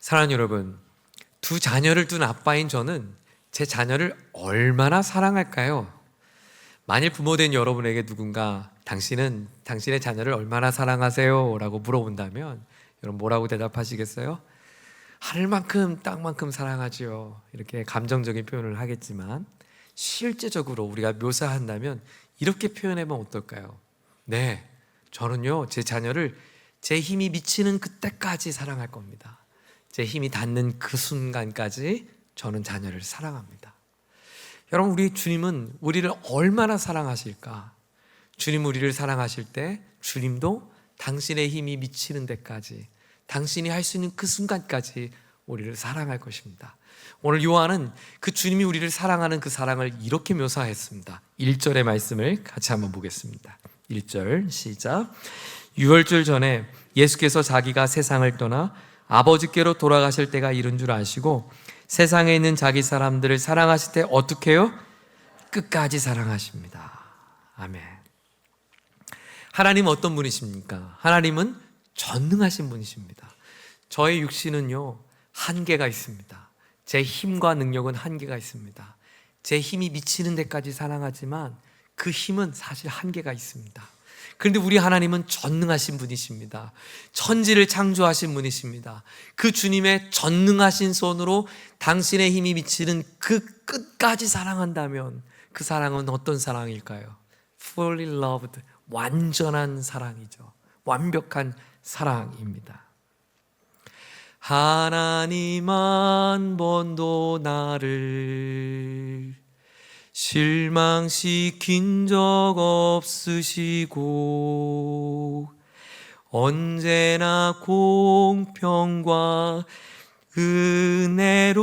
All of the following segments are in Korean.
사랑하는 여러분, 두 자녀를 둔 아빠인 저는 제 자녀를 얼마나 사랑할까요? 만일 부모된 여러분에게 누군가 당신은 당신의 자녀를 얼마나 사랑하세요? 라고 물어본다면 여러분 뭐라고 대답하시겠어요? 하늘만큼 땅만큼 사랑하지요. 이렇게 감정적인 표현을 하겠지만 실제적으로 우리가 묘사한다면 이렇게 표현하면 어떨까요? 네, 저는요 제 자녀를 제 힘이 미치는 그때까지 사랑할 겁니다. 제 힘이 닿는 그 순간까지 저는 자녀를 사랑합니다. 여러분, 우리 주님은 우리를 얼마나 사랑하실까? 주님 우리를 사랑하실 때 주님도 당신의 힘이 미치는 데까지, 당신이 할 수 있는 그 순간까지 우리를 사랑할 것입니다. 오늘 요한은 그 주님이 우리를 사랑하는 그 사랑을 이렇게 묘사했습니다. 1절의 말씀을 같이 한번 보겠습니다. 1절 시작. 유월절 전에 예수께서 자기가 세상을 떠나 아버지께로 돌아가실 때가 이른 줄 아시고 세상에 있는 자기 사람들을 사랑하실 때 어떻게 해요? 끝까지 사랑하십니다. 아멘. 하나님은 어떤 분이십니까? 하나님은 전능하신 분이십니다. 저의 육신은요 한계가 있습니다. 제 힘과 능력은 한계가 있습니다. 제 힘이 미치는 데까지 사랑하지만 그 힘은 사실 한계가 있습니다. 그런데 우리 하나님은 전능하신 분이십니다. 천지를 창조하신 분이십니다. 그 주님의 전능하신 손으로 당신의 힘이 미치는 그 끝까지 사랑한다면 그 사랑은 어떤 사랑일까요? Fully loved, 완전한 사랑이죠. 완벽한 사랑입니다. 하나님 한 번도 나를 실망시킨 적 없으시고 언제나 공평과 은혜로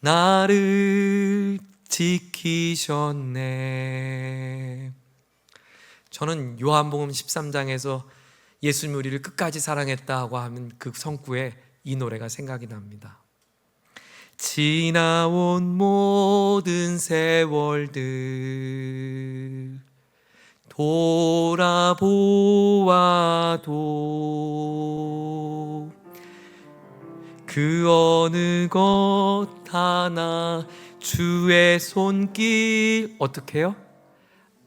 나를 지키셨네. 저는 요한복음 13장에서 예수님이 우리를 끝까지 사랑했다고 하는 그 성구에 이 노래가 생각이 납니다. 지나온 모든 세월들 돌아보아도 그 어느 것 하나 주의 손길 어떻게 해요?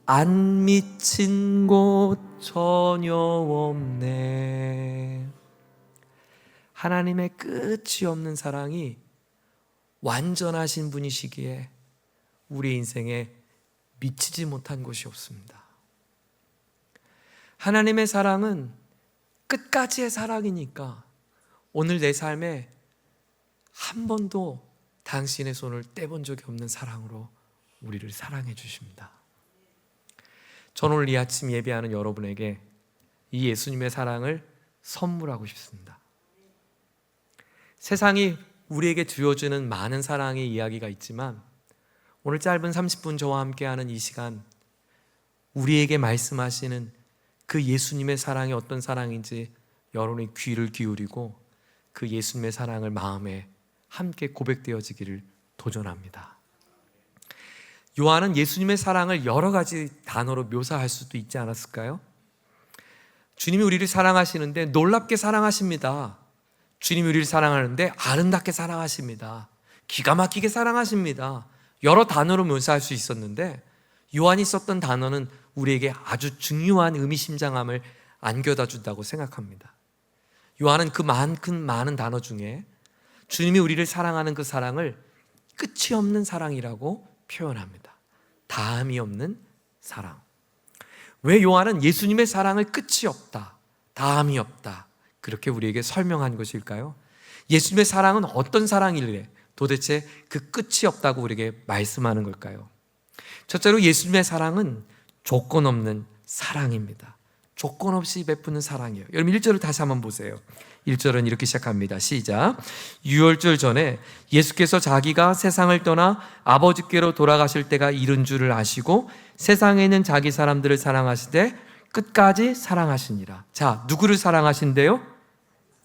안 미친 곳 전혀 없네. 하나님의 끝이 없는 사랑이 완전하신 분이시기에 우리 인생에 미치지 못한 곳이 없습니다. 하나님의 사랑은 끝까지의 사랑이니까 오늘 내 삶에 한 번도 당신의 손을 떼본 적이 없는 사랑으로 우리를 사랑해 주십니다. 저는 오늘 이 아침 예배하는 여러분에게 이 예수님의 사랑을 선물하고 싶습니다. 세상이 우리에게 주어주는 많은 사랑의 이야기가 있지만 오늘 짧은 30분 저와 함께하는 이 시간 우리에게 말씀하시는 그 예수님의 사랑이 어떤 사랑인지 여러분의 귀를 기울이고 그 예수님의 사랑을 마음에 함께 고백되어지기를 도전합니다. 요한은 예수님의 사랑을 여러 가지 단어로 묘사할 수도 있지 않았을까요? 주님이 우리를 사랑하시는데 놀랍게 사랑하십니다. 주님이 우리를 사랑하는데 아름답게 사랑하십니다. 기가 막히게 사랑하십니다. 여러 단어로 묘사할 수 있었는데 요한이 썼던 단어는 우리에게 아주 중요한 의미심장함을 안겨다 준다고 생각합니다. 요한은 그만큼 많은 단어 중에 주님이 우리를 사랑하는 그 사랑을 끝이 없는 사랑이라고 표현합니다. 다함이 없는 사랑. 왜 요한은 예수님의 사랑을 끝이 없다, 다함이 없다 그렇게 우리에게 설명한 것일까요? 예수님의 사랑은 어떤 사랑이래 도대체 그 끝이 없다고 우리에게 말씀하는 걸까요? 첫째로 예수님의 사랑은 조건 없는 사랑입니다. 조건 없이 베푸는 사랑이에요. 여러분 1절을 다시 한번 보세요. 1절은 이렇게 시작합니다. 시작. 유월절 전에 예수께서 자기가 세상을 떠나 아버지께로 돌아가실 때가 이른 줄을 아시고 세상에 있는 자기 사람들을 사랑하시되 끝까지 사랑하시니라. 자, 누구를 사랑하신대요?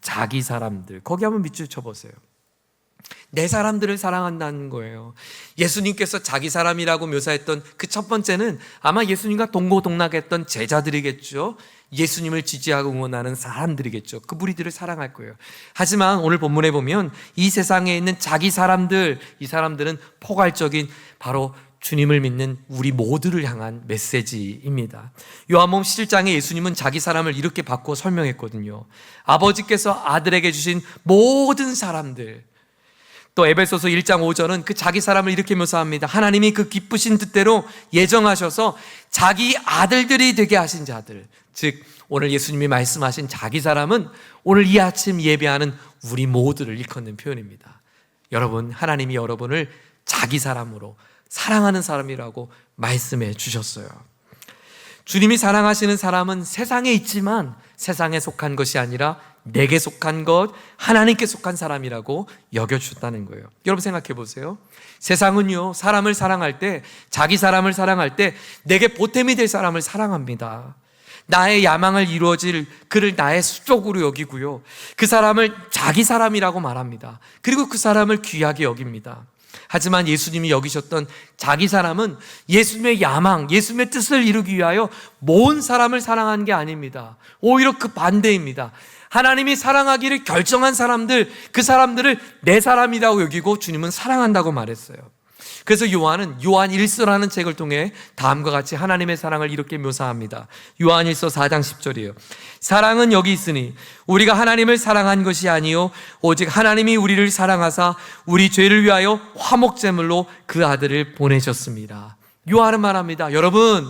자기 사람들. 거기 한번 밑줄 쳐보세요. 내 사람들을 사랑한다는 거예요. 예수님께서 자기 사람이라고 묘사했던 그 첫 번째는 아마 예수님과 동고동락했던 제자들이겠죠. 예수님을 지지하고 응원하는 사람들이겠죠. 그 무리들을 사랑할 거예요. 하지만 오늘 본문에 보면 이 세상에 있는 자기 사람들, 이 사람들은 포괄적인 바로 주님을 믿는 우리 모두를 향한 메시지입니다. 요한복음 17장에 예수님은 자기 사람을 이렇게 바꿔 설명했거든요. 아버지께서 아들에게 주신 모든 사람들. 또 에베소서 1장 5절은 그 자기 사람을 이렇게 묘사합니다. 하나님이 그 기쁘신 뜻대로 예정하셔서 자기 아들들이 되게 하신 자들, 즉 오늘 예수님이 말씀하신 자기 사람은 오늘 이 아침 예배하는 우리 모두를 일컫는 표현입니다. 여러분, 하나님이 여러분을 자기 사람으로 사랑하는 사람이라고 말씀해 주셨어요. 주님이 사랑하시는 사람은 세상에 있지만 세상에 속한 것이 아니라 내게 속한 것, 하나님께 속한 사람이라고 여겨주셨다는 거예요. 여러분 생각해 보세요. 세상은요, 사람을 사랑할 때, 자기 사람을 사랑할 때 내게 보탬이 될 사람을 사랑합니다. 나의 야망을 이루어질 그를 나의 수족으로 여기고요, 그 사람을 자기 사람이라고 말합니다. 그리고 그 사람을 귀하게 여깁니다. 하지만 예수님이 여기셨던 자기 사람은 예수님의 야망, 예수님의 뜻을 이루기 위하여 모은 사람을 사랑한 게 아닙니다. 오히려 그 반대입니다. 하나님이 사랑하기를 결정한 사람들, 그 사람들을 내 사람이라고 여기고 주님은 사랑한다고 말했어요. 그래서 요한은 요한 1서라는 책을 통해 다음과 같이 하나님의 사랑을 이렇게 묘사합니다. 요한 1서 4장 10절이에요. 사랑은 여기 있으니 우리가 하나님을 사랑한 것이 아니요 오직 하나님이 우리를 사랑하사 우리 죄를 위하여 화목제물로 그 아들을 보내셨습니다. 요한은 말합니다. 여러분,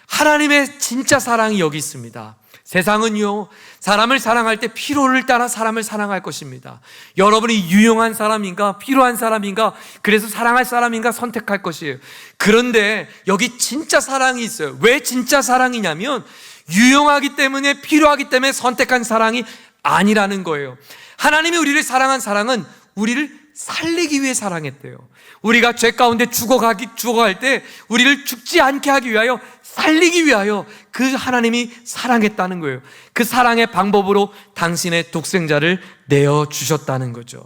하나님의 진짜 사랑이 여기 있습니다. 세상은요, 사람을 사랑할 때 필요를 따라 사람을 사랑할 것입니다. 여러분이 유용한 사람인가, 필요한 사람인가, 그래서 사랑할 사람인가 선택할 것이에요. 그런데 여기 진짜 사랑이 있어요. 왜 진짜 사랑이냐면 유용하기 때문에, 필요하기 때문에 선택한 사랑이 아니라는 거예요. 하나님이 우리를 사랑한 사랑은 우리를 살리기 위해 사랑했대요. 우리가 죄 가운데 죽어갈 때 우리를 죽지 않게 하기 위하여, 살리기 위하여 그 하나님이 사랑했다는 거예요. 그 사랑의 방법으로 당신의 독생자를 내어주셨다는 거죠.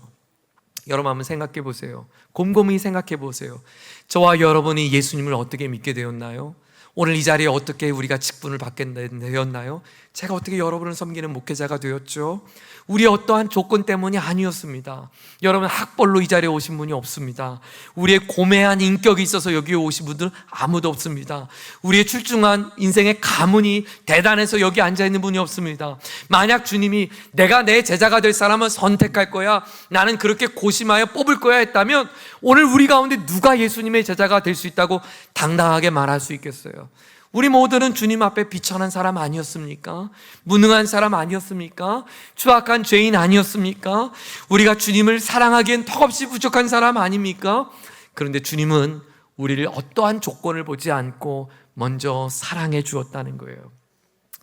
여러분 한번 생각해 보세요. 곰곰이 생각해 보세요. 저와 여러분이 예수님을 어떻게 믿게 되었나요? 오늘 이 자리에 어떻게 우리가 직분을 받게 되었나요? 제가 어떻게 여러분을 섬기는 목회자가 되었죠? 우리 어떠한 조건 때문이 아니었습니다. 여러분 학벌로 이 자리에 오신 분이 없습니다. 우리의 고매한 인격이 있어서 여기에 오신 분들 아무도 없습니다. 우리의 출중한 인생의 가문이 대단해서 여기 앉아있는 분이 없습니다. 만약 주님이 내가 내 제자가 될 사람을 선택할 거야, 나는 그렇게 고심하여 뽑을 거야 했다면 오늘 우리 가운데 누가 예수님의 제자가 될 수 있다고 당당하게 말할 수 있겠어요? 우리 모두는 주님 앞에 비천한 사람 아니었습니까? 무능한 사람 아니었습니까? 추악한 죄인 아니었습니까? 우리가 주님을 사랑하기엔 턱없이 부족한 사람 아닙니까? 그런데 주님은 우리를 어떠한 조건을 보지 않고 먼저 사랑해 주었다는 거예요.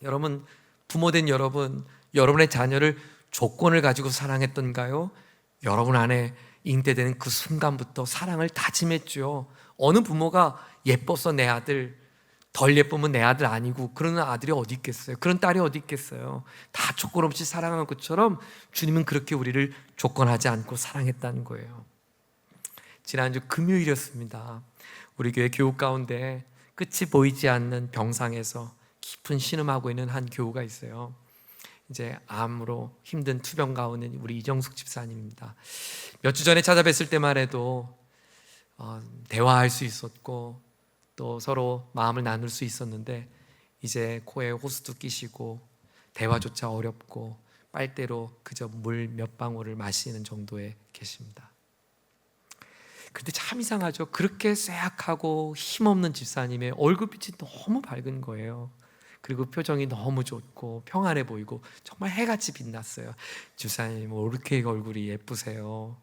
여러분, 부모된 여러분, 여러분의 자녀를 조건을 가지고 사랑했던가요? 여러분 안에 잉태되는 그 순간부터 사랑을 다짐했죠. 어느 부모가 예뻐서 내 아들, 덜 예쁘면 내 아들 아니고 그런 아들이 어디 있겠어요? 그런 딸이 어디 있겠어요? 다 조건 없이 사랑한 것처럼 주님은 그렇게 우리를 조건하지 않고 사랑했다는 거예요. 지난주 금요일이었습니다. 우리 교회 교우 가운데 끝이 보이지 않는 병상에서 깊은 신음하고 있는 한 교우가 있어요. 이제 암으로 힘든 투병 가운데 우리 이정숙 집사님입니다. 몇 주 전에 찾아뵀을 때만 해도 대화할 수 있었고 또 서로 마음을 나눌 수 있었는데 이제 코에 호스도 끼시고 대화조차 어렵고 빨대로 그저 물 몇 방울을 마시는 정도에 계십니다. 그런데 참 이상하죠. 그렇게 쇠약하고 힘없는 집사님의 얼굴빛이 너무 밝은 거예요. 그리고 표정이 너무 좋고 평안해 보이고 정말 해같이 빛났어요. 집사님 왜 이렇게 얼굴이 예쁘세요?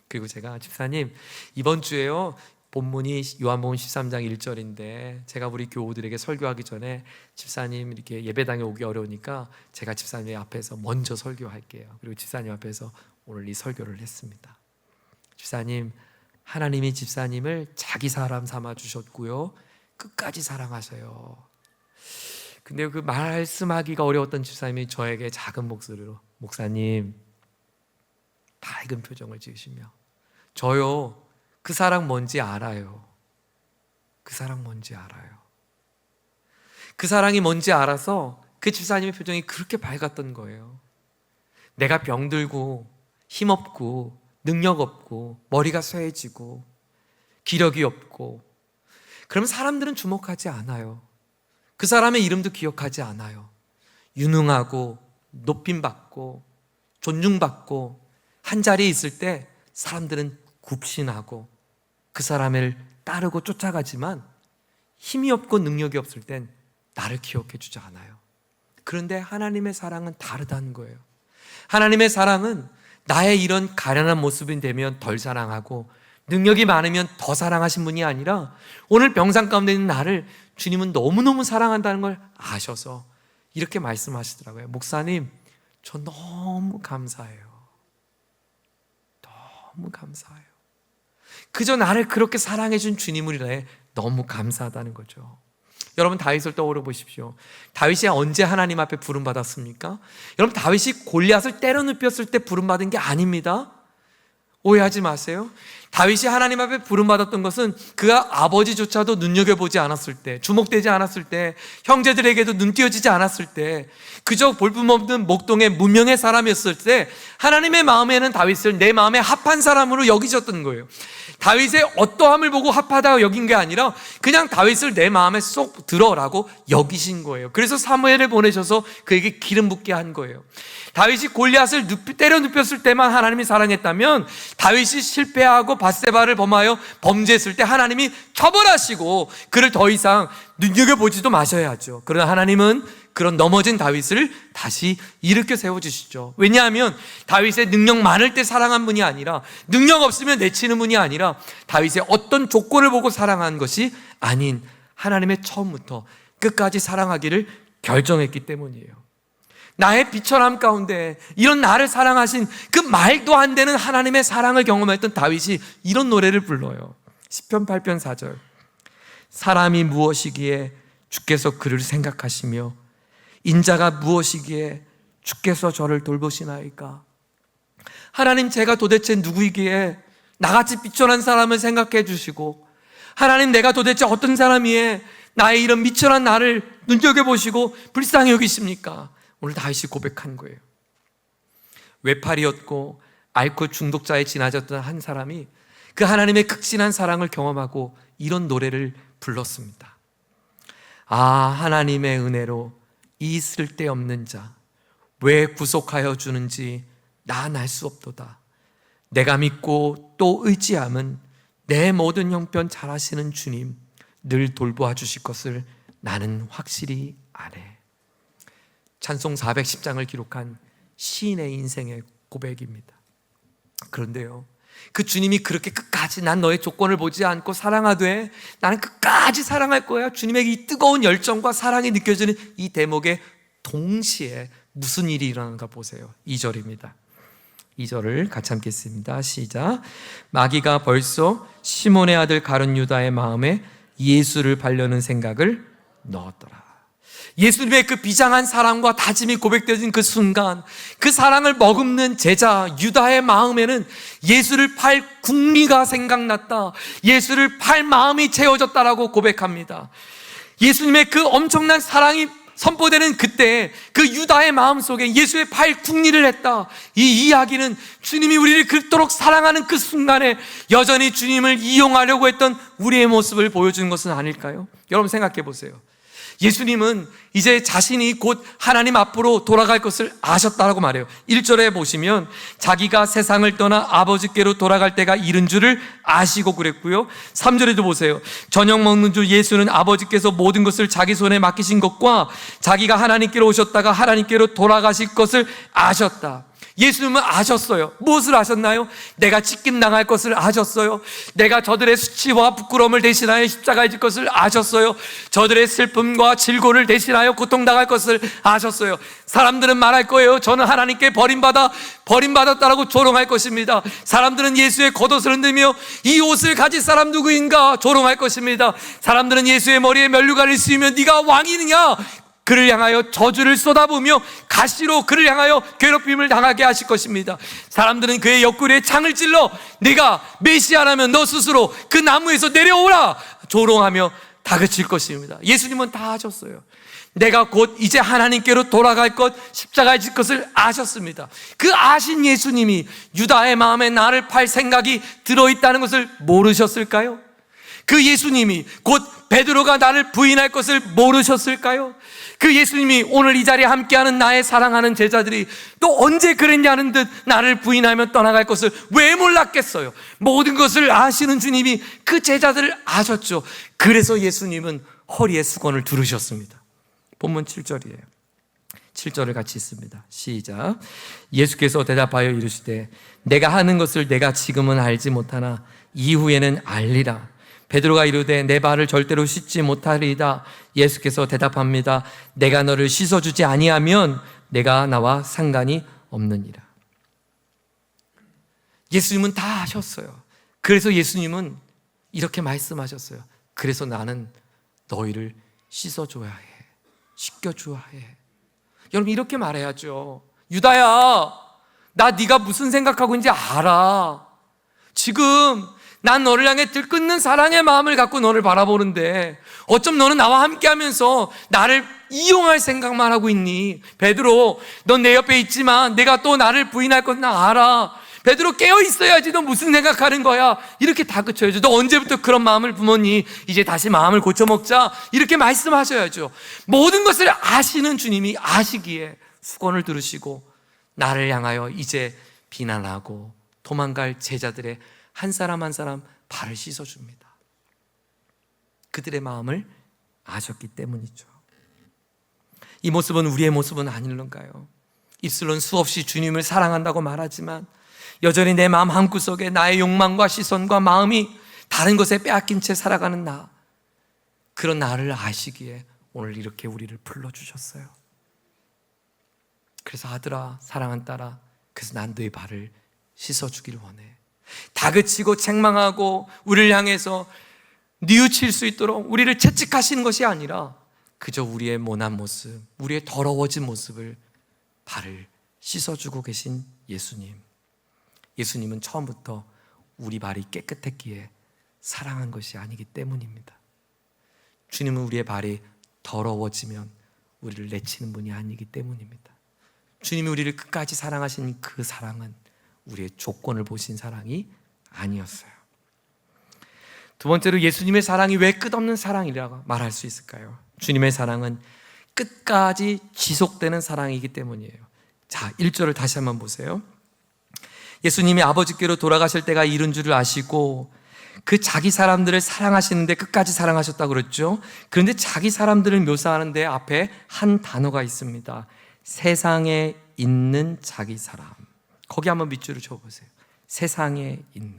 그리고 제가 집사님 이번 주에요 본문이 요한복음 13장 1절인데 제가 우리 교우들에게 설교하기 전에 집사님 이렇게 예배당에 오기 어려우니까 제가 집사님 앞에서 먼저 설교할게요. 그리고 집사님 앞에서 오늘 이 설교를 했습니다. 집사님, 하나님이 집사님을 자기 사람 삼아 주셨고요, 끝까지 사랑하셔요. 근데 그 말씀하기가 어려웠던 집사님이 저에게 작은 목소리로 목사님, 밝은 표정을 지으시며 저요, 그 사랑 뭔지 알아요. 그 사랑 뭔지 알아요. 그 사랑이 뭔지 알아서 그 집사님의 표정이 그렇게 밝았던 거예요. 내가 병들고 힘없고 능력 없고 머리가 쇠해지고 기력이 없고 그러면 사람들은 주목하지 않아요. 그 사람의 이름도 기억하지 않아요. 유능하고 높임받고 존중받고 한 자리에 있을 때 사람들은 굽신하고 그 사람을 따르고 쫓아가지만 힘이 없고 능력이 없을 땐 나를 기억해 주지 않아요. 그런데 하나님의 사랑은 다르다는 거예요. 하나님의 사랑은 나의 이런 가련한 모습이 되면 덜 사랑하고 능력이 많으면 더 사랑하신 분이 아니라 오늘 병상 가운데 있는 나를 주님은 너무너무 사랑한다는 걸 아셔서 이렇게 말씀하시더라고요. 목사님, 저 너무 감사해요. 너무 감사해요. 그저 나를 그렇게 사랑해 준 주님을 인해 너무 감사하다는 거죠. 여러분, 다윗을 떠올려 보십시오. 다윗이 언제 하나님 앞에 부름받았습니까? 여러분, 다윗이 골리앗을 때려 눕혔을 때 부름받은 게 아닙니다. 오해하지 마세요. 다윗이 하나님 앞에 부름받았던 것은 그가 아버지조차도 눈여겨보지 않았을 때, 주목되지 않았을 때, 형제들에게도 눈 띄어지지 않았을 때, 그저 볼품없는 목동의 무명의 사람이었을 때 하나님의 마음에는 다윗을 내 마음에 합한 사람으로 여기셨던 거예요. 다윗의 어떠함을 보고 합하다가 여긴 게 아니라 그냥 다윗을 내 마음에 쏙 들어라고 여기신 거예요. 그래서 사무엘을 보내셔서 그에게 기름 붓게 한 거예요. 다윗이 골리앗을 때려 눕혔을 때만 하나님이 사랑했다면 다윗이 실패하고 밧세바를 범하여 범죄했을 때 하나님이 처벌하시고 그를 더 이상 눈여겨보지도 마셔야죠. 그러나 하나님은 그런 넘어진 다윗을 다시 일으켜 세워주시죠. 왜냐하면 다윗의 능력 많을 때 사랑한 분이 아니라 능력 없으면 내치는 분이 아니라 다윗의 어떤 조건을 보고 사랑한 것이 아닌 하나님의 처음부터 끝까지 사랑하기를 결정했기 때문이에요. 나의 비천함 가운데 이런 나를 사랑하신 그 말도 안 되는 하나님의 사랑을 경험했던 다윗이 이런 노래를 불러요. 시편 8편 4절. 사람이 무엇이기에 주께서 그를 생각하시며 인자가 무엇이기에 주께서 저를 돌보시나이까. 하나님, 제가 도대체 누구이기에 나같이 비천한 사람을 생각해 주시고, 하나님, 내가 도대체 어떤 사람이에 나의 이런 비천한 나를 눈여겨보시고 불쌍히 여기십니까? 오늘 다윗이 고백한 거예요. 외팔이었고 알코올 중독자에 지나졌던 한 사람이 그 하나님의 극진한 사랑을 경험하고 이런 노래를 불렀습니다. 아, 하나님의 은혜로 이 쓸데없는 자 왜 구속하여 주는지 난 알 수 없도다. 내가 믿고 또 의지함은 내 모든 형편 잘하시는 주님 늘 돌보아 주실 것을 나는 확실히 아네. 찬송 410장을 기록한 시인의 인생의 고백입니다. 그런데요, 그 주님이 그렇게 끝까지 난 너의 조건을 보지 않고 사랑하되 나는 끝까지 사랑할 거야, 주님에게 이 뜨거운 열정과 사랑이 느껴지는 이 대목에 동시에 무슨 일이 일어나는가 보세요. 2절입니다. 2절을 같이 함께했습니다. 시작. 마귀가 벌써 시몬의 아들 가룟 유다의 마음에 예수를 바려는 생각을 넣었더라. 예수님의 그 비장한 사랑과 다짐이 고백되어진 그 순간, 그 사랑을 머금는 제자 유다의 마음에는 예수를 팔 궁리가 생각났다, 예수를 팔 마음이 채워졌다라고 고백합니다. 예수님의 그 엄청난 사랑이 선포되는 그때 그 유다의 마음속에 예수의 팔 궁리를 했다. 이 이야기는 주님이 우리를 그토록 사랑하는 그 순간에 여전히 주님을 이용하려고 했던 우리의 모습을 보여주는 것은 아닐까요? 여러분 생각해 보세요. 예수님은 이제 자신이 곧 하나님 앞으로 돌아갈 것을 아셨다라고 말해요. 1절에 보시면 자기가 세상을 떠나 아버지께로 돌아갈 때가 이른 줄을 아시고 그랬고요. 3절에도 보세요. 저녁 먹는 줄 예수는 아버지께서 모든 것을 자기 손에 맡기신 것과 자기가 하나님께로 오셨다가 하나님께로 돌아가실 것을 아셨다. 예수님은 아셨어요. 무엇을 아셨나요? 내가 찢김당할 것을 아셨어요. 내가 저들의 수치와 부끄러움을 대신하여 십자가에 질 것을 아셨어요. 저들의 슬픔과 질고를 대신하여 고통당할 것을 아셨어요. 사람들은 말할 거예요. 저는 하나님께 버림받았다라고 조롱할 것입니다. 사람들은 예수의 겉옷을 흔들며 이 옷을 가질 사람 누구인가 조롱할 것입니다. 사람들은 예수의 머리에 면류관을 씌우며 네가 왕이느냐 그를 향하여 저주를 쏟아부으며 가시로 그를 향하여 괴롭힘을 당하게 하실 것입니다. 사람들은 그의 옆구리에 창을 찔러 네가 메시아라면 너 스스로 그 나무에서 내려오라 조롱하며 다그칠 것입니다. 예수님은 다 하셨어요. 내가 곧 이제 하나님께로 돌아갈 것, 십자가에 질 것을 아셨습니다. 그 아신 예수님이 유다의 마음에 나를 팔 생각이 들어있다는 것을 모르셨을까요? 그 예수님이 곧 베드로가 나를 부인할 것을 모르셨을까요? 그 예수님이 오늘 이 자리에 함께하는 나의 사랑하는 제자들이 또 언제 그랬냐는 듯 나를 부인하며 떠나갈 것을 왜 몰랐겠어요? 모든 것을 아시는 주님이 그 제자들을 아셨죠. 그래서 예수님은 허리에 수건을 두르셨습니다. 본문 7절이에요. 7절을 같이 읽습니다. 시작. 예수께서 대답하여 이르시되 내가 하는 것을 내가 지금은 알지 못하나 이후에는 알리라. 베드로가 이르되 내 발을 절대로 씻지 못하리이다. 예수께서 대답합니다. 내가 너를 씻어주지 아니하면 내가 나와 상관이 없느니라. 예수님은 다 하셨어요. 그래서 예수님은 이렇게 말씀하셨어요. 그래서 나는 너희를 씻어줘야 해. 씻겨줘야 해. 여러분 이렇게 말해야죠. 유다야, 나 네가 무슨 생각하고 있는지 알아. 지금 난 너를 향해 들끓는 사랑의 마음을 갖고 너를 바라보는데 어쩜 너는 나와 함께하면서 나를 이용할 생각만 하고 있니? 베드로, 넌 내 옆에 있지만 내가 또 나를 부인할 건 나 알아. 베드로 깨어 있어야지. 너 무슨 생각하는 거야? 이렇게 다그쳐야죠. 너 언제부터 그런 마음을 품었니? 이제 다시 마음을 고쳐먹자. 이렇게 말씀하셔야죠. 모든 것을 아시는 주님이 아시기에 수건을 두르시고 나를 향하여 이제 비난하고 도망갈 제자들의 한 사람 한 사람 발을 씻어줍니다. 그들의 마음을 아셨기 때문이죠. 이 모습은 우리의 모습은 아닐런가요? 입술로는 수없이 주님을 사랑한다고 말하지만 여전히 내 마음 한구석에 나의 욕망과 시선과 마음이 다른 것에 빼앗긴 채 살아가는 나, 그런 나를 아시기에 오늘 이렇게 우리를 불러주셨어요. 그래서 아들아, 사랑한 딸아, 그래서 난 너의 발을 씻어주길 원해. 다그치고 책망하고 우리를 향해서 뉘우칠 수 있도록 우리를 채찍하시는 것이 아니라 그저 우리의 모난 모습, 우리의 더러워진 모습을 발을 씻어주고 계신 예수님. 예수님은 처음부터 우리 발이 깨끗했기에 사랑한 것이 아니기 때문입니다. 주님은 우리의 발이 더러워지면 우리를 내치는 분이 아니기 때문입니다. 주님이 우리를 끝까지 사랑하신 그 사랑은 우리의 조건을 보신 사랑이 아니었어요. 두 번째로 예수님의 사랑이 왜 끝없는 사랑이라고 말할 수 있을까요? 주님의 사랑은 끝까지 지속되는 사랑이기 때문이에요. 자, 1절을 다시 한번 보세요. 예수님이 아버지께로 돌아가실 때가 이른 줄을 아시고 그 자기 사람들을 사랑하시는데 끝까지 사랑하셨다고 그랬죠. 그런데 자기 사람들을 묘사하는데 앞에 한 단어가 있습니다. 세상에 있는 자기 사람. 거기 한번 밑줄을 쳐보세요. 세상에 있는.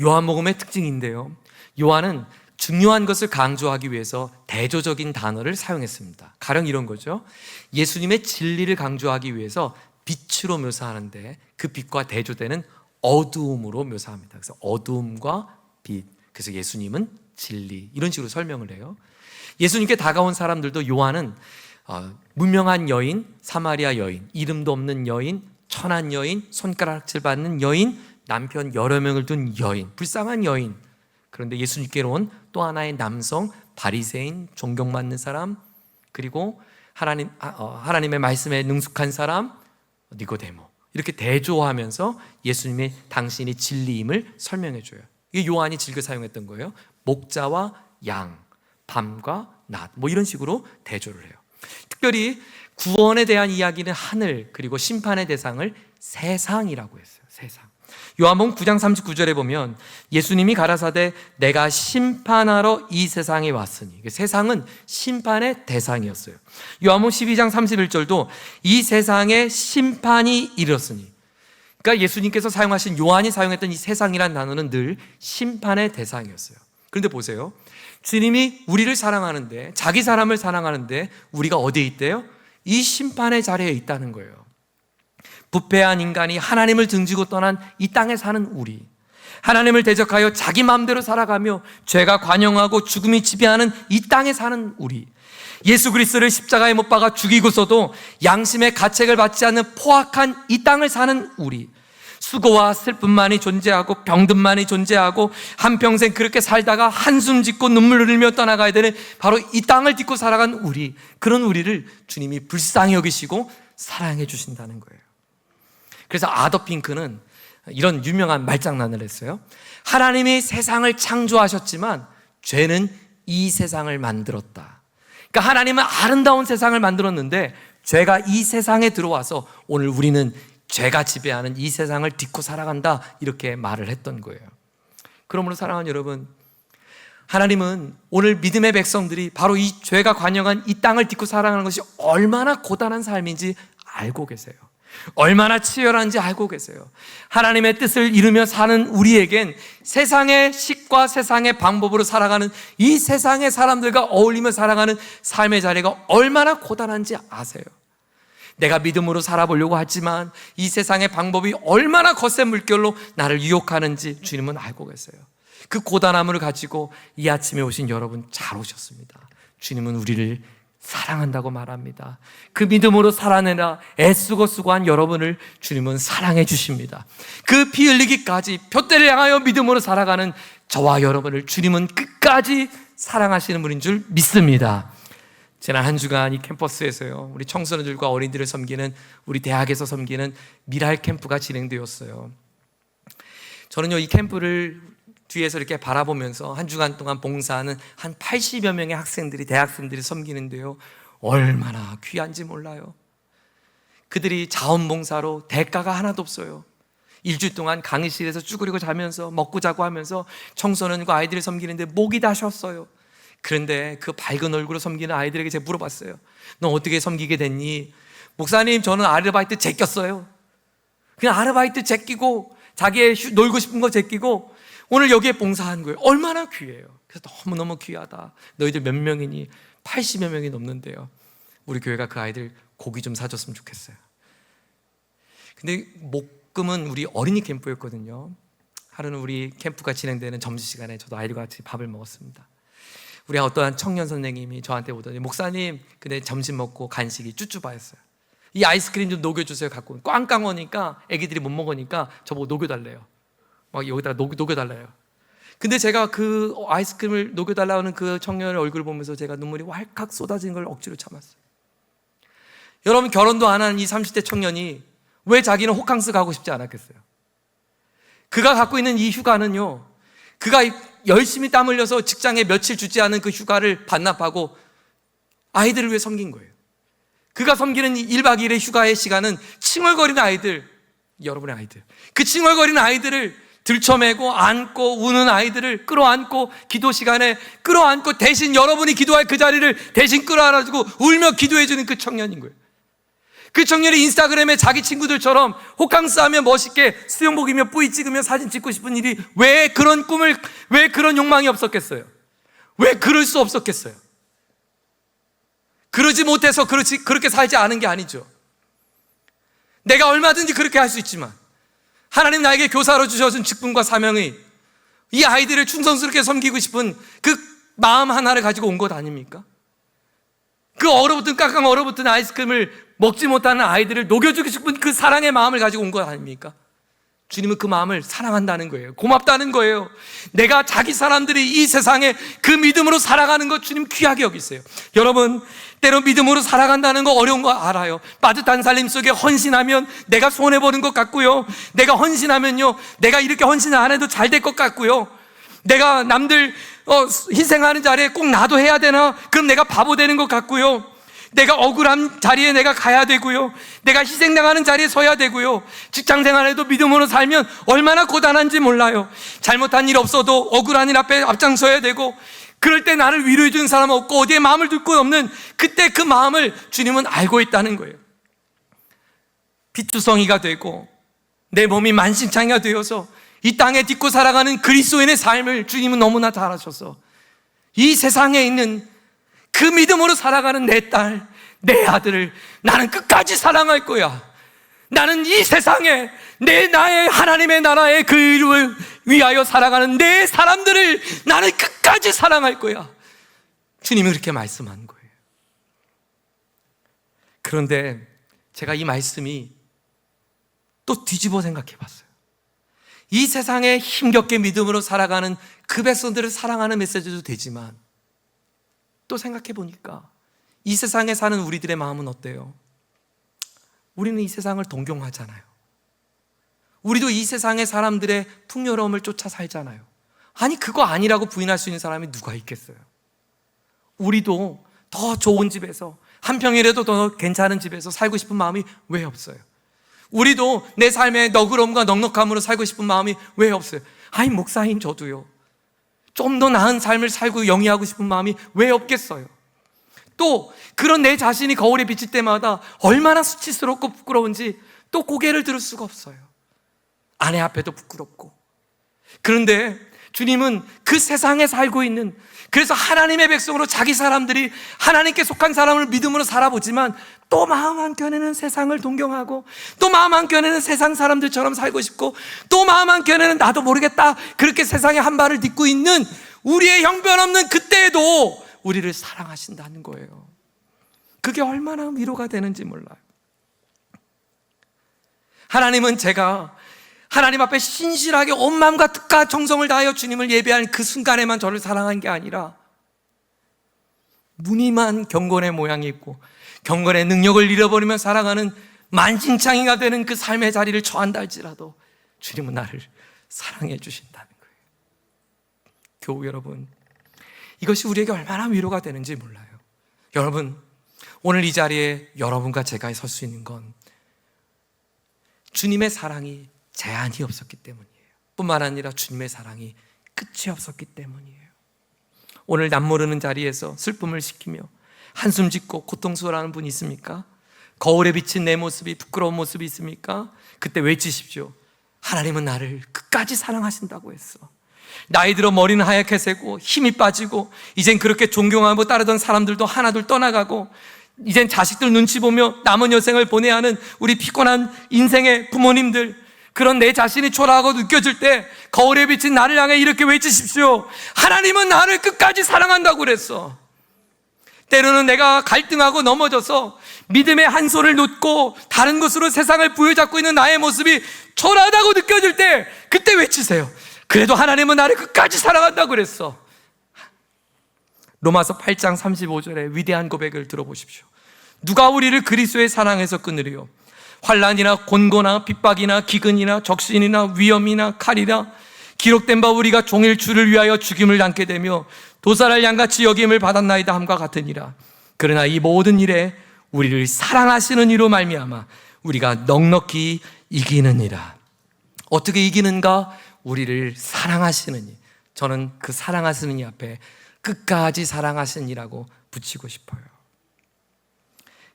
요한복음의 특징인데요, 요한은 중요한 것을 강조하기 위해서 대조적인 단어를 사용했습니다. 가령 이런 거죠. 예수님의 진리를 강조하기 위해서 빛으로 묘사하는데 그 빛과 대조되는 어두움으로 묘사합니다. 그래서 어두움과 빛, 그래서 예수님은 진리, 이런 식으로 설명을 해요. 예수님께 다가온 사람들도 요한은 무명한 여인, 사마리아 여인, 이름도 없는 여인, 천한 여인, 손가락질 받는 여인, 남편 여러 명을 둔 여인, 불쌍한 여인. 그런데 예수님께로 온 또 하나의 남성, 바리새인, 존경받는 사람, 그리고 하나님의 말씀에 능숙한 사람, 니고데모. 이렇게 대조하면서 예수님의 당신이 진리임을 설명해줘요. 이게 요한이 즐겨 사용했던 거예요. 목자와 양, 밤과 낮, 뭐 이런 식으로 대조를 해요. 특별히 구원에 대한 이야기는 하늘, 그리고 심판의 대상을 세상이라고 했어요. 세상. 요한복음 9장 39절에 보면 예수님이 가라사대 내가 심판하러 이 세상에 왔으니, 세상은 심판의 대상이었어요. 요한복음 12장 31절도 이 세상에 심판이 이르렀으니, 그러니까 예수님께서 사용하신, 요한이 사용했던 이 세상이란 단어는 늘 심판의 대상이었어요. 그런데 보세요, 주님이 우리를 사랑하는데, 자기 사람을 사랑하는데 우리가 어디에 있대요? 이 심판의 자리에 있다는 거예요. 부패한 인간이 하나님을 등지고 떠난 이 땅에 사는 우리, 하나님을 대적하여 자기 마음대로 살아가며 죄가 관영하고 죽음이 지배하는 이 땅에 사는 우리, 예수 그리스도를 십자가에 못 박아 죽이고서도 양심의 가책을 받지 않는 포악한 이 땅을 사는 우리, 수고와 슬픔만이 존재하고 병든만이 존재하고 한평생 그렇게 살다가 한숨 짓고 눈물을 흘리며 떠나가야 되는 바로 이 땅을 딛고 살아간 우리, 그런 우리를 주님이 불쌍히 여기시고 사랑해 주신다는 거예요. 그래서 아더 핑크는 이런 유명한 말장난을 했어요. 하나님이 세상을 창조하셨지만 죄는 이 세상을 만들었다. 그러니까 하나님은 아름다운 세상을 만들었는데 죄가 이 세상에 들어와서 오늘 우리는 죄가 지배하는 이 세상을 딛고 살아간다, 이렇게 말을 했던 거예요. 그러므로 사랑하는 여러분, 하나님은 오늘 믿음의 백성들이 바로 이 죄가 관영한 이 땅을 딛고 살아가는 것이 얼마나 고단한 삶인지 알고 계세요. 얼마나 치열한지 알고 계세요. 하나님의 뜻을 이루며 사는 우리에겐 세상의 식과 세상의 방법으로 살아가는 이 세상의 사람들과 어울리며 살아가는 삶의 자리가 얼마나 고단한지 아세요? 내가 믿음으로 살아보려고 하지만 이 세상의 방법이 얼마나 거센 물결로 나를 유혹하는지 주님은 알고 계세요. 그 고단함을 가지고 이 아침에 오신 여러분 잘 오셨습니다. 주님은 우리를 사랑한다고 말합니다. 그 믿음으로 살아내라 애쓰고 수고한 여러분을 주님은 사랑해 주십니다. 그 피 흘리기까지 둯대를 향하여 믿음으로 살아가는 저와 여러분을 주님은 끝까지 사랑하시는 분인 줄 믿습니다. 지난 한 주간 이 캠퍼스에서요, 우리 청소년들과 어린이들을 섬기는, 우리 대학에서 섬기는 미랄 캠프가 진행되었어요. 저는요, 이 캠프를 뒤에서 이렇게 바라보면서 한 주간 동안 봉사하는 한 80여 명의 학생들이, 대학생들이 섬기는데요, 얼마나 귀한지 몰라요. 그들이 자원봉사로 대가가 하나도 없어요. 일주일 동안 강의실에서 쭈그리고 자면서 먹고 자고 하면서 청소년과 아이들을 섬기는데 목이 다 쉬었어요. 그런데 그 밝은 얼굴로 섬기는 아이들에게 제가 물어봤어요. 너 어떻게 섬기게 됐니? 목사님, 저는 아르바이트 제꼈어요. 그냥 아르바이트 제끼고 자기의 놀고 싶은 거 제끼고 오늘 여기에 봉사한 거예요. 얼마나 귀해요. 그래서 너무너무 귀하다. 너희들 몇 명이니? 80여 명이 넘는데요. 우리 교회가 그 아이들 고기 좀 사줬으면 좋겠어요. 근데 목금은 우리 어린이 캠프였거든요. 하루는 우리 캠프가 진행되는 점심시간에 저도 아이들과 같이 밥을 먹었습니다. 우리 어떠한 청년 선생님이 저한테 오더니, 목사님, 근데 점심 먹고 간식이 쭈쭈바였어요. 이 아이스크림 좀 녹여주세요. 갖고 꽝꽝 오니까 애기들이 못 먹으니까 저보고 녹여달래요. 막 여기다가 녹여달래요. 근데 제가 그 아이스크림을 녹여달라는 그 청년의 얼굴을 보면서 제가 눈물이 왈칵 쏟아지는 걸 억지로 참았어요. 여러분, 결혼도 안 한 이 30대 청년이 왜 자기는 호캉스 가고 싶지 않았겠어요? 그가 갖고 있는 이 휴가는요, 그가 열심히 땀 흘려서 직장에 며칠 주지 않은 그 휴가를 반납하고 아이들을 위해 섬긴 거예요. 그가 섬기는 1박 2일의 휴가의 시간은 칭얼거리는 아이들, 여러분의 아이들, 그 칭얼거리는 아이들을 들쳐매고 안고 우는 아이들을 끌어안고 기도 시간에 끌어안고 대신 여러분이 기도할 그 자리를 대신 끌어안아주고 울며 기도해주는 그 청년인 거예요. 그 청년이 인스타그램에 자기 친구들처럼 호캉스하며 멋있게 수영복 입으며 뿌이 찍으며 사진 찍고 싶은 일이 왜 그런 꿈을, 왜 그런 욕망이 없었겠어요? 왜 그럴 수 없었겠어요? 그러지 못해서 그렇게 살지 않은 게 아니죠. 내가 얼마든지 그렇게 할 수 있지만 하나님 나에게 교사로 주셔준 직분과 사명이 이 아이들을 충성스럽게 섬기고 싶은 그 마음 하나를 가지고 온 것 아닙니까? 그 얼어붙은 깡깡 얼어붙은 아이스크림을 먹지 못하는 아이들을 녹여주고 싶은 그 사랑의 마음을 가지고 온 것 아닙니까? 주님은 그 마음을 사랑한다는 거예요. 고맙다는 거예요. 내가 자기 사람들이 이 세상에 그 믿음으로 살아가는 것 주님 귀하게 여기세요. 여러분, 때로 믿음으로 살아간다는 거 어려운 거 알아요. 빠듯한 살림 속에 헌신하면 내가 손해보는 것 같고요, 내가 헌신하면요, 내가 이렇게 헌신 안 해도 잘 될 것 같고요, 내가 남들 희생하는 자리에 꼭 나도 해야 되나? 그럼 내가 바보 되는 것 같고요, 내가 억울한 자리에 내가 가야 되고요, 내가 희생당하는 자리에 서야 되고요, 직장생활에도 믿음으로 살면 얼마나 고단한지 몰라요. 잘못한 일 없어도 억울한 일 앞에 앞장서야 되고, 그럴 때 나를 위로해 주는 사람 없고 어디에 마음을 둘 곳 없는 그때 그 마음을 주님은 알고 있다는 거예요. 피투성이가 되고 내 몸이 만신창이가 되어서 이 땅에 딛고 살아가는 그리스도인의 삶을 주님은 너무나 잘 아셔서 이 세상에 있는 그 믿음으로 살아가는 내 딸, 내 아들을 나는 끝까지 사랑할 거야. 나는 이 세상에 나의 하나님의 나라의 그 이름을 위하여 사랑하는 내 사람들을 나는 끝까지 사랑할 거야. 주님이 그렇게 말씀한 거예요. 그런데 제가 이 말씀이 또 뒤집어 생각해 봤어요. 이 세상에 힘겹게 믿음으로 살아가는 그 백성들을 사랑하는 메시지도 되지만, 또 생각해 보니까 이 세상에 사는 우리들의 마음은 어때요? 우리는 이 세상을 동경하잖아요. 우리도 이 세상의 사람들의 풍요로움을 쫓아 살잖아요. 아니, 그거 아니라고 부인할 수 있는 사람이 누가 있겠어요? 우리도 더 좋은 집에서, 한 평이라도 더 괜찮은 집에서 살고 싶은 마음이 왜 없어요? 우리도 내 삶의 너그러움과 넉넉함으로 살고 싶은 마음이 왜 없어요? 아니, 목사님 저도요. 좀 더 나은 삶을 살고 영위하고 싶은 마음이 왜 없겠어요? 또 그런 내 자신이 거울에 비칠 때마다 얼마나 수치스럽고 부끄러운지 또 고개를 들을 수가 없어요. 아내 앞에도 부끄럽고. 그런데 주님은 그 세상에 살고 있는, 그래서 하나님의 백성으로 자기 사람들이 하나님께 속한 사람을 믿음으로 살아보지만 또 마음 한켠에는 세상을 동경하고, 또 마음 한켠에는 세상 사람들처럼 살고 싶고, 또 마음 한켠에는 나도 모르겠다 그렇게 세상에 한 발을 딛고 있는 우리의 형편없는 그때에도 우리를 사랑하신다는 거예요. 그게 얼마나 위로가 되는지 몰라요. 하나님은 제가 하나님 앞에 신실하게 온 마음과 뜻과 정성을 다하여 주님을 예배하는 그 순간에만 저를 사랑한 게 아니라, 무늬만 경건의 모양이 있고 경건의 능력을 잃어버리며 살아가는 만신창이가 되는 그 삶의 자리를 처한다 할지라도 주님은 나를 사랑해 주신다는 거예요. 교우 여러분, 이것이 우리에게 얼마나 위로가 되는지 몰라요. 여러분, 오늘 이 자리에 여러분과 제가 설 수 있는 건 주님의 사랑이 제한이 없었기 때문이에요. 뿐만 아니라 주님의 사랑이 끝이 없었기 때문이에요. 오늘 남모르는 자리에서 슬픔을 식히며 한숨 짓고 고통스러워하는 분이 있습니까? 거울에 비친 내 모습이, 부끄러운 모습이 있습니까? 그때 외치십시오. 하나님은 나를 끝까지 사랑하신다고 했어. 나이 들어 머리는 하얗게 새고 힘이 빠지고 이젠 그렇게 존경하고 따르던 사람들도 하나둘 떠나가고 이젠 자식들 눈치 보며 남은 여생을 보내야 하는 우리 피곤한 인생의 부모님들, 그런 내 자신이 초라하고 느껴질 때 거울에 비친 나를 향해 이렇게 외치십시오. 하나님은 나를 끝까지 사랑한다고 그랬어. 때로는 내가 갈등하고 넘어져서 믿음의 한 손을 놓고 다른 곳으로 세상을 부여잡고 있는 나의 모습이 초라하다고 느껴질 때 그때 외치세요. 그래도 하나님은 나를 끝까지 사랑한다고 그랬어. 로마서 8장 35절의 위대한 고백을 들어보십시오. 누가 우리를 그리스도의 사랑에서 끊으리요? 환난이나 곤고나 핍박이나 기근이나 적신이나 위험이나 칼이나 기록된 바 우리가 종일 주를 위하여 죽임을 당게 되며 도살할 양같이 여김을 받았나이다 함과 같으니라. 그러나 이 모든 일에 우리를 사랑하시는 이로 말미암아 우리가 넉넉히 이기느니라. 어떻게 이기는가? 우리를 사랑하시느니. 저는 그 사랑하시느니 앞에 끝까지 사랑하시니라고 붙이고 싶어요.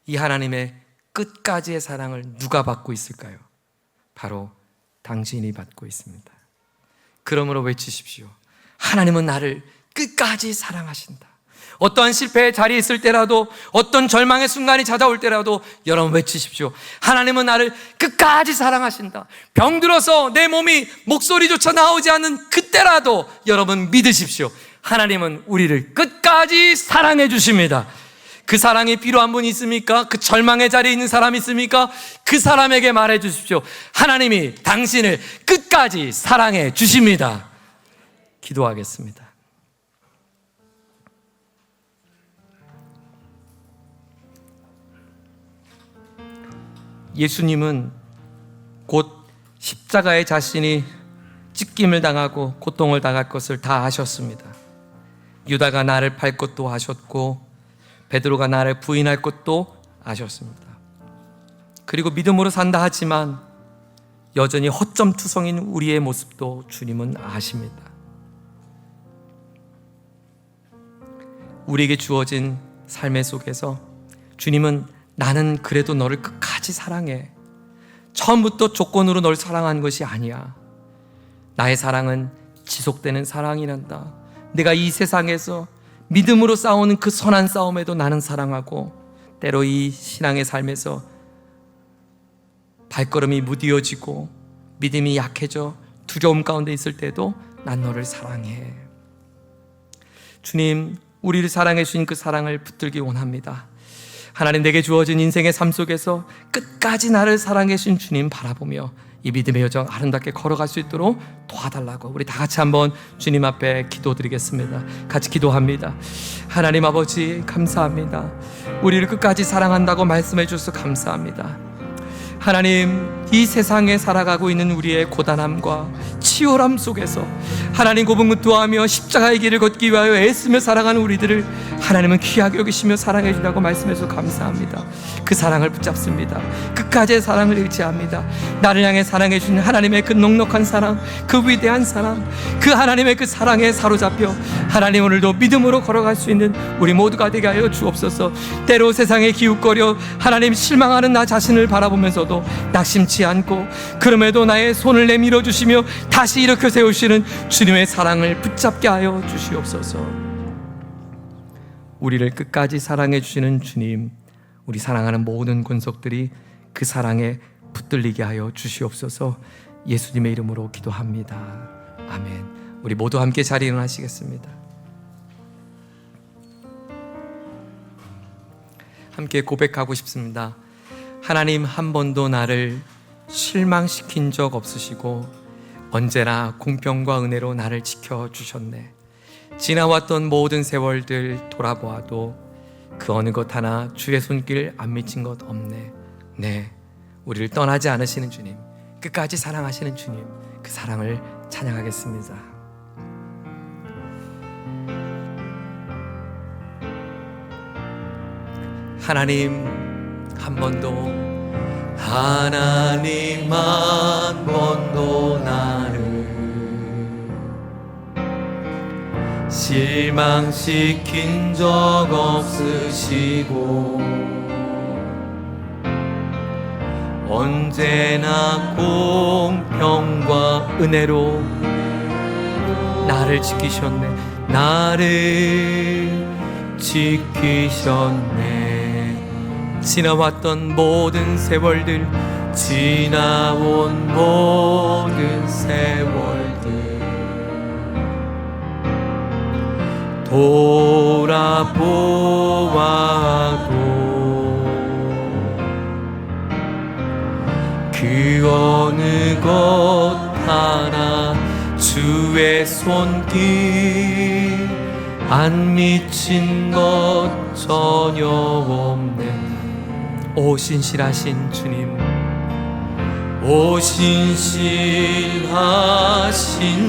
이 하나님의 끝까지의 사랑을 누가 받고 있을까요? 바로 당신이 받고 있습니다. 그러므로 외치십시오. 하나님은 나를 끝까지 사랑하신다. 어떠한 실패의 자리에 있을 때라도, 어떤 절망의 순간이 찾아올 때라도 여러분 외치십시오. 하나님은 나를 끝까지 사랑하신다. 병들어서 내 몸이 목소리조차 나오지 않는 그때라도 여러분 믿으십시오. 하나님은 우리를 끝까지 사랑해 주십니다. 그 사랑이 필요한 분이 있습니까? 그 절망의 자리에 있는 사람이 있습니까? 그 사람에게 말해 주십시오. 하나님이 당신을 끝까지 사랑해 주십니다. 기도하겠습니다. 예수님은 곧 십자가에 자신이 찢김을 당하고 고통을 당할 것을 다 아셨습니다. 유다가 나를 팔 것도 아셨고 베드로가 나를 부인할 것도 아셨습니다. 그리고 믿음으로 산다 하지만 여전히 허점투성인 우리의 모습도 주님은 아십니다. 우리에게 주어진 삶의 속에서 주님은 나는 그래도 너를 끝까지 사랑해. 처음부터 조건으로 널 사랑한 것이 아니야. 나의 사랑은 지속되는 사랑이란다. 내가 이 세상에서 믿음으로 싸우는 그 선한 싸움에도 나는 사랑하고, 때로 이 신앙의 삶에서 발걸음이 무디어지고 믿음이 약해져 두려움 가운데 있을 때도 난 너를 사랑해. 주님, 우리를 사랑해 주신 그 사랑을 붙들기 원합니다. 하나님, 내게 주어진 인생의 삶 속에서 끝까지 나를 사랑해 주신 주님 바라보며 이 믿음의 여정 아름답게 걸어갈 수 있도록 도와달라고 우리 다 같이 한번 주님 앞에 기도드리겠습니다. 같이 기도합니다. 하나님 아버지, 감사합니다. 우리를 끝까지 사랑한다고 말씀해 주셔서 감사합니다. 하나님, 이 세상에 살아가고 있는 우리의 고단함과 치열함 속에서 하나님 고분고토하며 십자가의 길을 걷기 위하여 애쓰며 살아가는 우리들을 하나님은 귀하게 여기시며 사랑해 주라고 말씀해서 감사합니다. 그 사랑을 붙잡습니다. 끝까지의 사랑을 의지합니다. 나를 향해 사랑해 주신 하나님의 그 넉넉한 사랑, 그 위대한 사랑, 그 하나님의 그 사랑에 사로잡혀 하나님 오늘도 믿음으로 걸어갈 수 있는 우리 모두가 되게 하여 주옵소서. 때로 세상에 기웃거려 하나님 실망하는 나 자신을 바라보면서도 낙심치 않고 그럼에도 나의 손을 내밀어 주시며 다시 일으켜 세우시는 주님의 사랑을 붙잡게 하여 주시옵소서. 우리를 끝까지 사랑해 주시는 주님, 우리 사랑하는 모든 권속들이 그 사랑에 붙들리게 하여 주시옵소서. 예수님의 이름으로 기도합니다. 아멘. 우리 모두 함께 자리 일어나시겠습니다. 함께 고백하고 싶습니다. 하나님, 한 번도 나를 실망시킨 적 없으시고 언제나 공평과 은혜로 나를 지켜주셨네. 지나왔던 모든 세월들 돌아보아도 그 어느 것 하나 주의 손길 안 미친 것 없네. 네, 우리를 떠나지 않으시는 주님, 끝까지 사랑하시는 주님, 그 사랑을 찬양하겠습니다. 하나님, 한 번도 나를 실망시킨 적 없으시고 언제나 공평과 은혜로 나를 지키셨네. 나를 지키셨네. 지나왔던 모든 세월들, 지나온 모든 세월들 돌아보아도 그 어느 것 하나 주의 손길 안 미친 것 전혀 없네. 오 신실하신 주님, 오 신실하신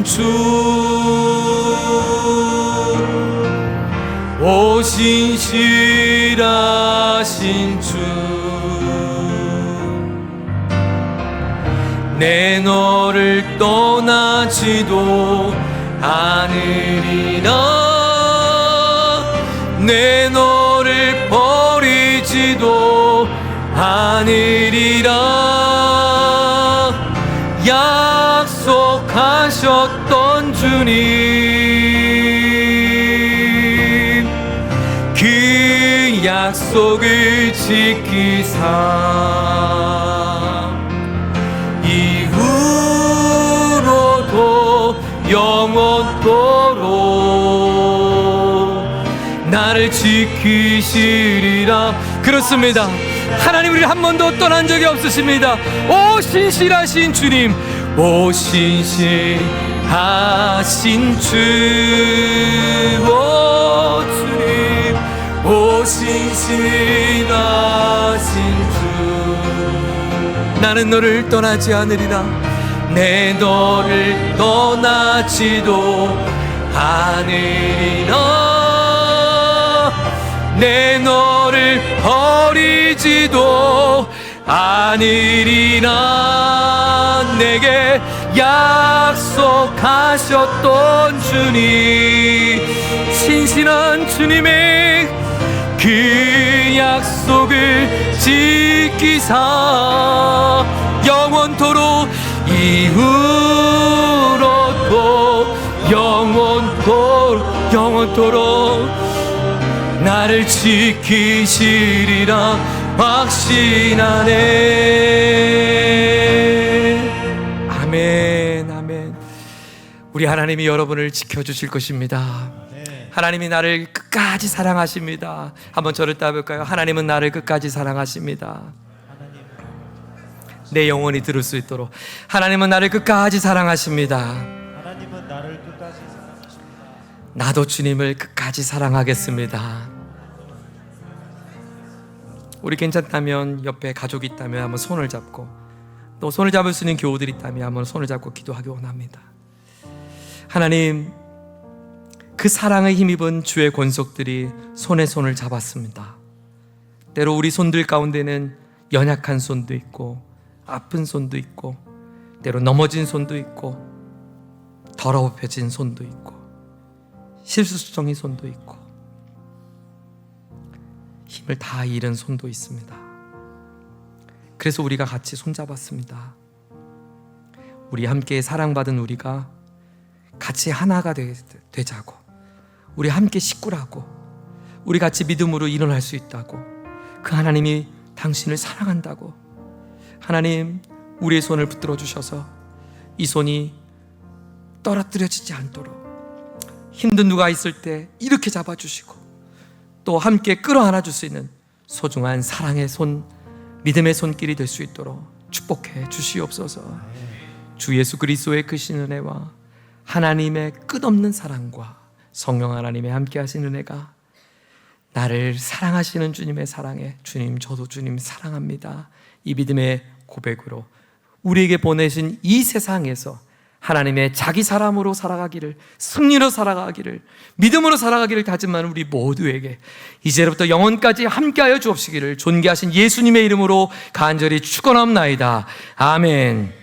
주, 오 신실하신 주, 내 너를 떠나지도 않으리라. 내 너를 버리지도 않으리라. 약속하셨던 주님, 그 약속을 지키사 이후로도 영원토록 나를 지키시리라. 그렇습니다. 하나님, 우리를 한 번도 떠난 적이 없으십니다. 오 신실하신 주님, 오 신실하신 주, 오 주님, 오 신실하신 주, 나는 너를 떠나지 않으리라. 내 너를 떠나지도 않으리라. 내 너를 버리지도 않으리라. 내게 약속하셨던 주님, 신실한 주님의 그 약속을 지키사 영원토록 이후로도 영원토록 나를 지키시리라 확신하네. 아멘, 아멘. 우리 하나님이 여러분을 지켜주실 것입니다. 하나님이 나를 끝까지 사랑하십니다. 한번 저를 따볼까요? 하나님은 나를 끝까지 사랑하십니다. 내 영혼이 들을 수 있도록 하나님은 나를 끝까지 사랑하십니다. 하나님은 나를 끝까지 사랑하십니다. 나도 주님을 끝까지 사랑하겠습니다. 우리 괜찮다면 옆에 가족이 있다면 한번 손을 잡고, 또 손을 잡을 수 있는 교우들이 있다면 한번 손을 잡고 기도하기 원합니다. 하나님, 그 사랑에 힘입은 주의 권속들이 손에 손을 잡았습니다. 때로 우리 손들 가운데는 연약한 손도 있고 아픈 손도 있고 때로 넘어진 손도 있고 더러워진 손도 있고 실수성의 손도 있고 힘을 다 잃은 손도 있습니다. 그래서 우리가 같이 손잡았습니다. 우리 함께 사랑받은 우리가 같이 하나가 되자고, 우리 함께 식구라고, 우리 같이 믿음으로 일어날 수 있다고, 그 하나님이 당신을 사랑한다고. 하나님, 우리의 손을 붙들어 주셔서 이 손이 떨어뜨려지지 않도록 힘든 누가 있을 때 이렇게 잡아주시고 또 함께 끌어안아 줄 수 있는 소중한 사랑의 손, 믿음의 손길이 될 수 있도록 축복해 주시옵소서. 주 예수 그리스도의 크신 은혜와 하나님의 끝없는 사랑과 성령 하나님의 함께 하신 은혜가, 나를 사랑하시는 주님의 사랑에, 주님 저도 주님 사랑합니다, 이 믿음의 고백으로 우리에게 보내신 이 세상에서 하나님의 자기 사람으로 살아가기를, 승리로 살아가기를, 믿음으로 살아가기를 다짐하는 우리 모두에게 이제부터 영원까지 함께하여 주옵시기를 존귀하신 예수님의 이름으로 간절히 축원합나이다. 아멘.